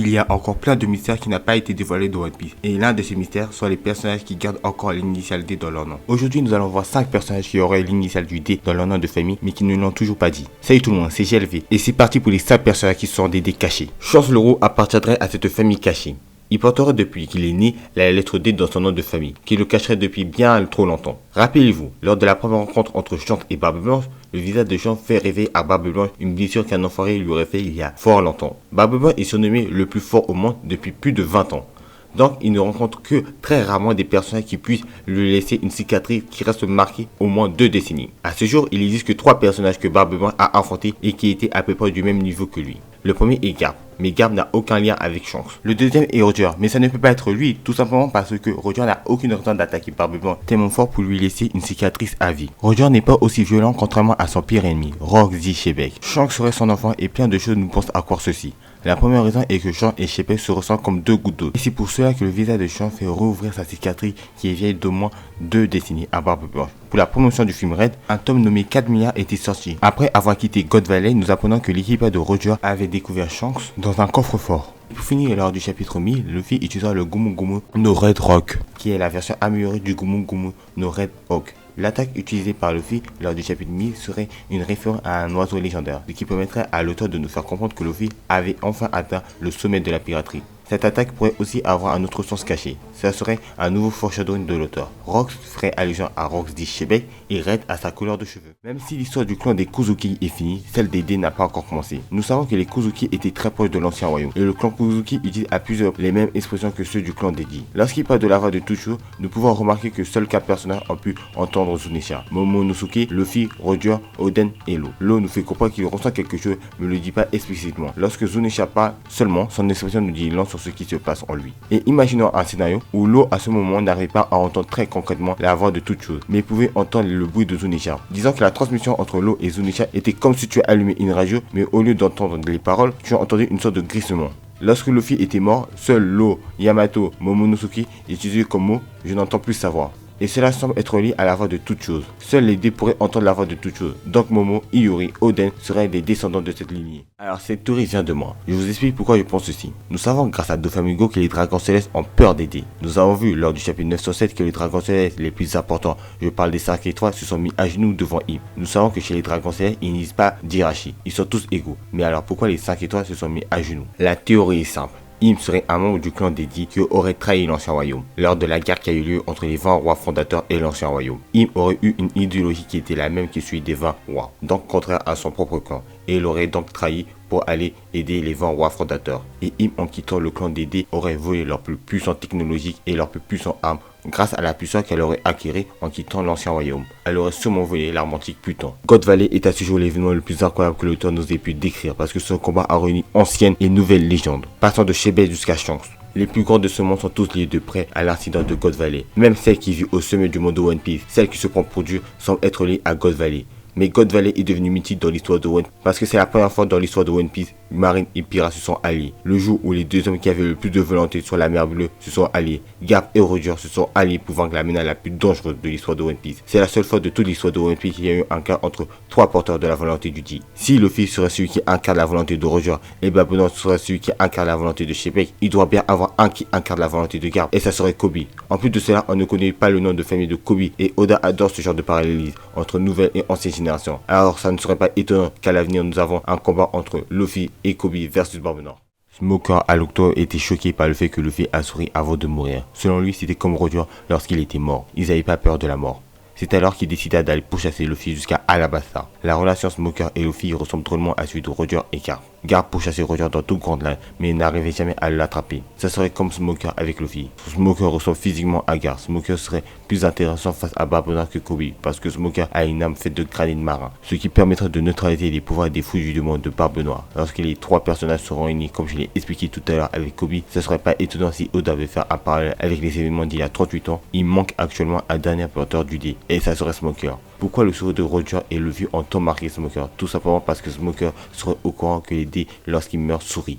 Il y a encore plein de mystères qui n'ont pas été dévoilés dans One Piece. Et l'un de ces mystères sont les personnages qui gardent encore l'initiale D dans leur nom. Aujourd'hui, nous allons voir 5 personnages qui auraient l'initiale du D dans leur nom de famille, mais qui ne l'ont toujours pas dit. Salut tout le monde, c'est GLV. Et c'est parti pour les 5 personnages qui sont des D cachés. Chance le Roux appartiendrait à cette famille cachée. Il porterait depuis qu'il est né la lettre D dans son nom de famille, qui le cacherait depuis bien trop longtemps. Rappelez-vous, lors de la première rencontre entre Shanks et Barbe Blanche, le visage de Shanks fait rêver à Barbe Blanche une blessure qu'un enfoiré lui aurait fait il y a fort longtemps. Barbe Blanche est surnommé le plus fort au monde depuis plus de 20 ans. Donc il ne rencontre que très rarement des personnages qui puissent lui laisser une cicatrice qui reste marquée au moins 2 décennies. À ce jour, il n'existe que 3 personnages que Barbe Blanche a affrontés et qui étaient à peu près du même niveau que lui. Le premier est Garp, mais Garp n'a aucun lien avec Shanks. Le deuxième est Roger, mais ça ne peut pas être lui, tout simplement parce que Roger n'a aucune raison d'attaquer Barbe Blanche tellement fort pour lui laisser une cicatrice à vie. Roger n'est pas aussi violent contrairement à son pire ennemi, Rox dit Shebeck. Shanks serait son enfant et plein de choses nous pensent à croire ceci. La première raison est que Shanks et Shebeck se ressemblent comme 2 gouttes d'eau. Et c'est pour cela que le visage de Shanks fait rouvrir sa cicatrice qui est vieille d'au moins 2 décennies à Barbe Blanche. Pour la promotion du film Red, un tome nommé 4 milliards était sorti. Après avoir quitté God Valley, nous apprenons que l'équipe de Roger avait découvert Shanks dans un coffre-fort. Pour finir, lors du chapitre 1000, Luffy utilisera le Gomu Gomu no Red Rock, qui est la version améliorée du Gomu Gomu no Red Hawk. L'attaque utilisée par Luffy lors du chapitre 1000 serait une référence à un oiseau légendaire, ce qui permettrait à l'auteur de nous faire comprendre que Luffy avait enfin atteint le sommet de la piraterie. Cette attaque pourrait aussi avoir un autre sens caché. Ça serait un nouveau foreshadowing de l'auteur. Rox ferait allusion à Rox dit Shebeck et Red à sa couleur de cheveux. Même si l'histoire du clan des Kozuki est finie, celle des D n'a pas encore commencé. Nous savons que les Kozuki étaient très proches de l'ancien royaume et le clan Kozuki utilise à plusieurs les mêmes expressions que ceux du clan des D. Lorsqu'il parle de la voix de Tucho, nous pouvons remarquer que seuls 4 personnages ont pu entendre Zunisha: Momonosuke, Luffy, Roger, Oden et Law. Law nous fait comprendre qu'il ressent quelque chose mais ne le dit pas explicitement. Lorsque Zunisha parle seulement, son expression nous dit long sur ce qui se passe en lui. Et imaginons un scénario où Law à ce moment n'arrivait pas à entendre très concrètement la voix de toute chose, mais pouvait entendre le bruit de Zunisha. Disons que la transmission entre Law et Zunisha était comme si tu allumais une radio, mais au lieu d'entendre les paroles, tu as entendu une sorte de grissement. Lorsque Luffy était mort, seul Law, Yamato, Momonosuke utilisaient comme mot « je n'entends plus sa voix ». Et cela semble être lié à la voix de toute chose. Seuls les D pourraient entendre la voix de toute chose. Donc Momo, Iori, Oden seraient des descendants de cette lignée. Alors cette théorie vient de moi. Je vous explique pourquoi je pense ceci. Nous savons grâce à Doflamingo que les dragons célestes ont peur des D. Nous avons vu lors du chapitre 907 que les dragons célestes les plus importants, je parle des 5 étoiles, se sont mis à genoux devant Im. Nous savons que chez les dragons célestes, ils n'existent pas d'hierarchie. Ils sont tous égaux. Mais alors pourquoi les 5 étoiles se sont mis à genoux? La théorie est simple. Im serait un membre du clan des D qui aurait trahi l'ancien royaume lors de la guerre qui a eu lieu entre les 20 rois fondateurs et l'ancien royaume. Im aurait eu une idéologie qui était la même que celui des 20 rois, donc contraire à son propre clan, et il aurait donc trahi pour aller aider les 20 rois fondateurs. Et Im, en quittant le clan des D, aurait volé leur plus puissant technologique et leur plus puissant arme grâce à la puissance qu'elle aurait acquérie en quittant l'ancien royaume. Elle aurait sûrement volé l'arme antique Pluton. God Valley est à ce jour l'événement le plus incroyable que l'auteur nous ait pu décrire parce que ce combat a réuni anciennes et nouvelles légendes, passant de Shebeck jusqu'à Shanks. Les plus grands de ce monde sont tous liés de près à l'incident de God Valley. Même celle qui vit au sommet du monde de One Piece, celle qui se prend pour Dieu, semble être liée à God Valley. Mais God Valley est devenu mythique dans l'histoire de One Piece parce que c'est la première fois dans l'histoire de One Piece, Marine et Pirates se sont alliés. Le jour où les 2 hommes qui avaient le plus de volonté sur la mer bleue se sont alliés. Garp et Roger se sont alliés pour vaincre la menace la plus dangereuse de l'histoire de One Piece. C'est la seule fois de toute l'histoire de One Piece qu'il y a eu un cas entre 3 porteurs de la volonté du D. Si Luffy serait celui qui incarne la volonté de Roger et Barbe Blanche serait celui qui incarne la volonté de Shebeck, il doit bien avoir un qui incarne la volonté de Garp et ça serait Kobe. En plus de cela, on ne connaît pas le nom de famille de Kobe et Oda adore ce genre de parallélisme entre nouvelle et ancienne génération. Alors ça ne serait pas étonnant qu'à l'avenir nous avons un combat entre Luffy et Kobe versus Barbe Noire. Smoker à l'octobre était choqué par le fait que Luffy a souri avant de mourir. Selon lui, c'était comme Roger lorsqu'il était mort. Ils n'avaient pas peur de la mort. C'est alors qu'il décida d'aller pourchasser Luffy jusqu'à Alabasta. La relation Smoker et Luffy ressemble drôlement à celui de Roger et Garp. Garp pourchassait Roger dans toute grande ligne, mais il n'arrivait jamais à l'attraper. Ça serait comme Smoker avec Luffy. Smoker ressemble physiquement à Garp. Smoker serait plus intéressant face à Barbe Noire que Kobe, parce que Smoker a une âme faite de granit marin, ce qui permettrait de neutraliser les pouvoirs des fouilles du monde de Barbe Noire. Lorsque les 3 personnages seront réunis, comme je l'ai expliqué tout à l'heure avec Kobe, ce serait pas étonnant si Oda veut faire un parallèle avec les événements d'il y a 38 ans. Il manque actuellement un dernier porteur du D, et ça serait Smoker. Pourquoi le sourire de Roger et Luffy ont tant marqué Smoker? Tout simplement parce que Smoker serait au courant que les D, lorsqu'ils meurent, sourient.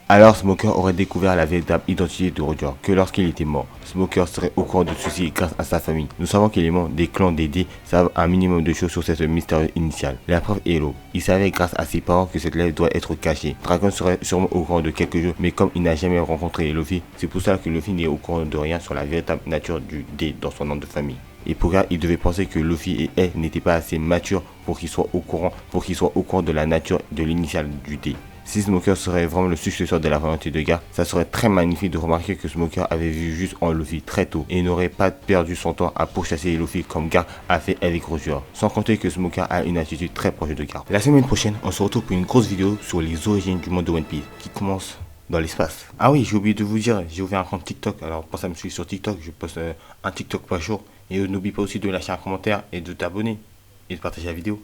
Alors Smoker aurait découvert la véritable identité de Roger, que lorsqu'il était mort. Smoker serait au courant de ceci grâce à sa famille. Nous savons que les membres des clans d'Eddie savent un minimum de choses sur cette mystère initiale. La preuve est l'eau. Il savait grâce à ses parents que cette lettre doit être cachée. Dragon serait sûrement au courant de quelque chose, mais comme il n'a jamais rencontré Luffy, c'est pour cela que Luffy n'est au courant de rien sur la véritable nature du D dans son nom de famille. Et pour ça, il devait penser que Luffy et elle n'étaient pas assez matures pour qu'ils soient au courant, de la nature de l'initiale du D. Si Smoker serait vraiment le successeur de la volonté de Garp, ça serait très magnifique de remarquer que Smoker avait vu juste en Luffy très tôt et n'aurait pas perdu son temps à pourchasser Luffy comme Garp a fait avec Roger. Sans compter que Smoker a une attitude très proche de Garp. La semaine prochaine, on se retrouve pour une grosse vidéo sur les origines du monde de One Piece qui commence dans l'espace. Ah oui, j'ai oublié de vous dire, j'ai ouvert un compte TikTok, alors pensez à me suivre sur TikTok, je poste un TikTok par jour. Et n'oublie pas aussi de lâcher un commentaire et de t'abonner et de partager la vidéo.